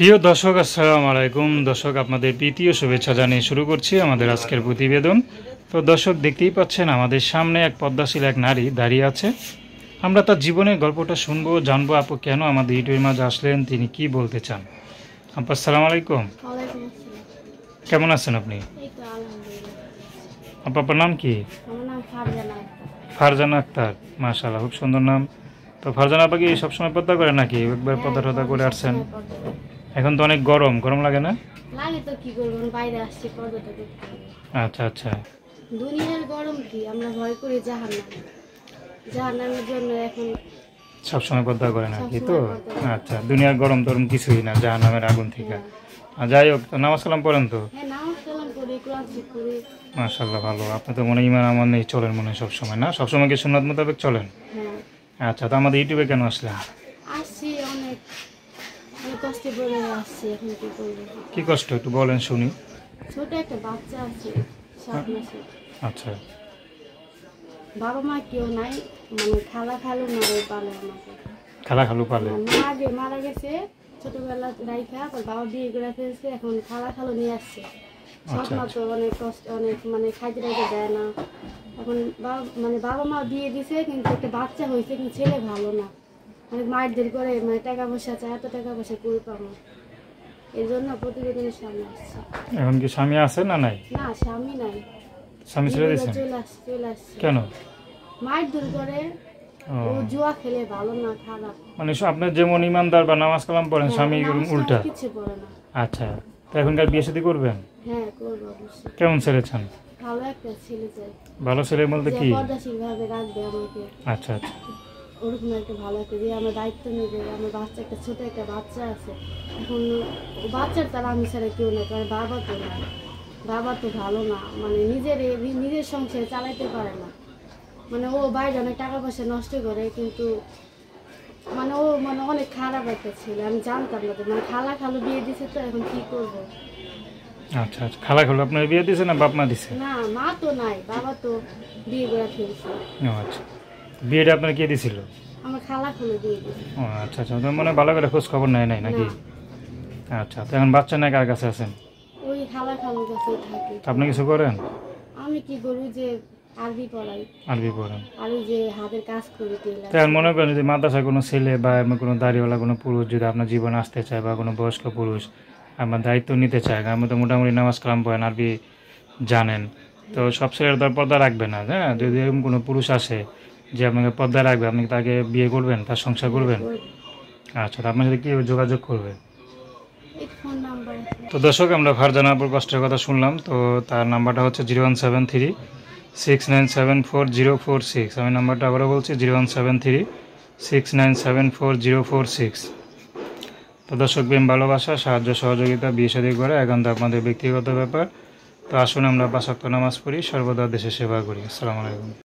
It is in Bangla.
প্রিয় দর্শক, আসসালামু আলাইকুম। দর্শক, আপনাদের প্রীতি ও শুভেচ্ছা জানিয়ে শুরু করছি আমাদের আজকের প্রতিবেদন। তো দর্শক, দেখতেই পাচ্ছেন আমাদের সামনে এক পদ্মাশীল এক নারী দাঁড়িয়ে আছে। আমরা তার জীবনের গল্পটা শুনবো, জানবো আপু কেন আমাদের ইউটিউবের মাঝে আসলেন, তিনি কি বলতে চান। আপু আসসালামু আলাইকুম, কেমন আছেন আপনি? আপু আপনার নাম কি? ফারজানা আক্তার, মাশাআল্লাহ, খুব সুন্দর নাম। তো ফারজানা আপা কি সবসময় পর্দা করে নাকি একবার পর্দা টর্দা করে আসছেন? এখন তো অনেক গরম গরম লাগে না? লাগে তো, কি করব, বাইরে আসছি পর্দাটা করতে। আচ্ছা আচ্ছা। দুনিয়ার গরম কি, আমরা ভয় করি জাহান্নাম। জাহান্নামের জন্য এখন সবসময় পর্দা করে নাকি? তো আচ্ছা, দুনিয়ার গরম টরম কিছুই না জাহান্নামের আগুন থেকে। যাই হোক, তো নামাজ কালাম পড়েন তো? হ্যাঁ, নামাজ কালাম করি, কোরআন শিখ করি। মাশাআল্লাহ, ভালো। আপনি তো মনে ইমান আমার নেই চলেন মনে সবসময়, না সবসময় কি সুন্নাত মোতাবেক চলেন? হ্যাঁ। আচ্ছা, তো আমাদের ইউটিউবে কেন আসলেন? আসছি অনেক কষ্টে পড়ে আসছি, এখন কি করবো। কি কষ্ট একটু বলেন শুনি। ছোট একটা বাচ্চা আছে, 7 মাসের। আচ্ছা। বাবা মা কেউ নাই, মানে খালা খালু মারে পালে আমাকে। খালা খালু পালে? মা আগে মারা গেছে ছোটবেলা রাইখা, বাবা বিয়ে করে ফেলছে, এখন খালা খালু নিয়ে আসছে। সব মা তো অনেক কষ্ট, অনেক মানে খাইতে টাইতে দেয় না। এখন বাবা মা বিয়ে দিছে, কিন্তু একটা বাচ্চা হয়েছে, কিন্তু ছেলে ভালো না, অনেক মারধর করে, মানে টাকা পয়সা চায়, এত টাকা পয়সা করে পাবো, এই জন্য প্রতিবেদনের সামনে আসছে। এখন কি স্বামী আছে না নাই? না, স্বামী নাই, স্বামী ছেড়ে দিয়েছেন? চলে আসছে। কেন? মারধর করে, ও জুয়া খেলে, ভালো না, খারাপ। মানে আপনার যেমন ইমানদার বা নামাজ কালাম পড়েন, স্বামী উল্টা? কিছু পড়ে না। আচ্ছা, তো এখনকার বিয়ে শাদী করবেন? হ্যাঁ, করবো অবশ্যই। কেমন ছেলে চান? ভালো একটা ছেলে চাই। ভালো ছেলে বলতে কি? পর্দাশীল ভাবে রাখবে আমাকে। আচ্ছা আচ্ছা। ওরকম একটা ভালো একটা, যে আমার দায়িত্ব নেবে। আমার বাচ্চা, একটা ছোট একটা বাচ্চা আছে, এখন বাচ্চার তারা আমি ছাড়া কেউ না, কারণ বাবা তো না, বাবা তো ভালো না, মানে নিজের সংসার চালাইতে পারে না। মানে ও বাইরে অনেক টাকা পয়সা নষ্ট করে, কিন্তু মানে ও মানে অনেক খারাপ একটা ছেলে, আমি জানতাম না তো, মানে খালা খালু বিয়ে দিছে, তো এখন কি করব। আচ্ছা আচ্ছা, খালা খালু আপনার বিয়ে দিয়েছে না বাপ মা দিছে? না, মা তো নাই, বাবা তো বিয়ে করে ফেলছে। ও আচ্ছা, বিয়েটা আপনার কে দিছিল? আমার খালা খালু বিয়ে দিছে। ও আচ্ছা আচ্ছা, তো মনে ভালো করে খোঁজ খবর নেয় নাই নাকি? আচ্ছা, তো এখন বাচ্চা নাই কার কাছে আছেন? ওই খালা খালুর কাছেই থাকে। আপনি কিছু করেন? আমি কি করি, যে আরবি পড়াই। আরবি পড়েন? আর ওই যে হাতের কাজ করি, টেলার। তাই মনে করেন যদি মাদ্রাসায় কোনো ছেলে বা এমন কোনো দাড়িওয়ালা কোনো পুরুষ যদি আপনার জীবনে আসতে চায়, বা কোনো বয়স্ক পুরুষ আমার দায়িত্ব নিতে চায়, আমি তো মোটামুটি নামাজ কালাম পড়েন, আরবি জানেন, তো সব ছেলের তো পর্দা রাখবে না। হ্যাঁ, যদি এরকম কোনো পুরুষ আসে যে আপনাকে পর্দা রাখবে, আপনি তাকে বিয়ে করবেন, তার সংসার করবেন? আচ্ছা, তো আপনার সাথে কীভাবে যোগাযোগ করবে? তো দর্শক, আমরা ফারজানা আপুর কষ্টের কথা শুনলাম। তো তার নাম্বারটা হচ্ছে 01736974046। আমি নাম্বারটা আবারও বলছি, 01736974046। তো দর্শক, প্রেম ভালোবাসা সাহায্য সহযোগিতা বিয়ে শাদী করে একান্ত আপনাদের ব্যক্তিগত ব্যাপার। তো আসুন আমরা 5 ওয়াক্ত নামাজ পড়ি, সর্বদা দেশে সেবা করি। আসসালামু আলাইকুম।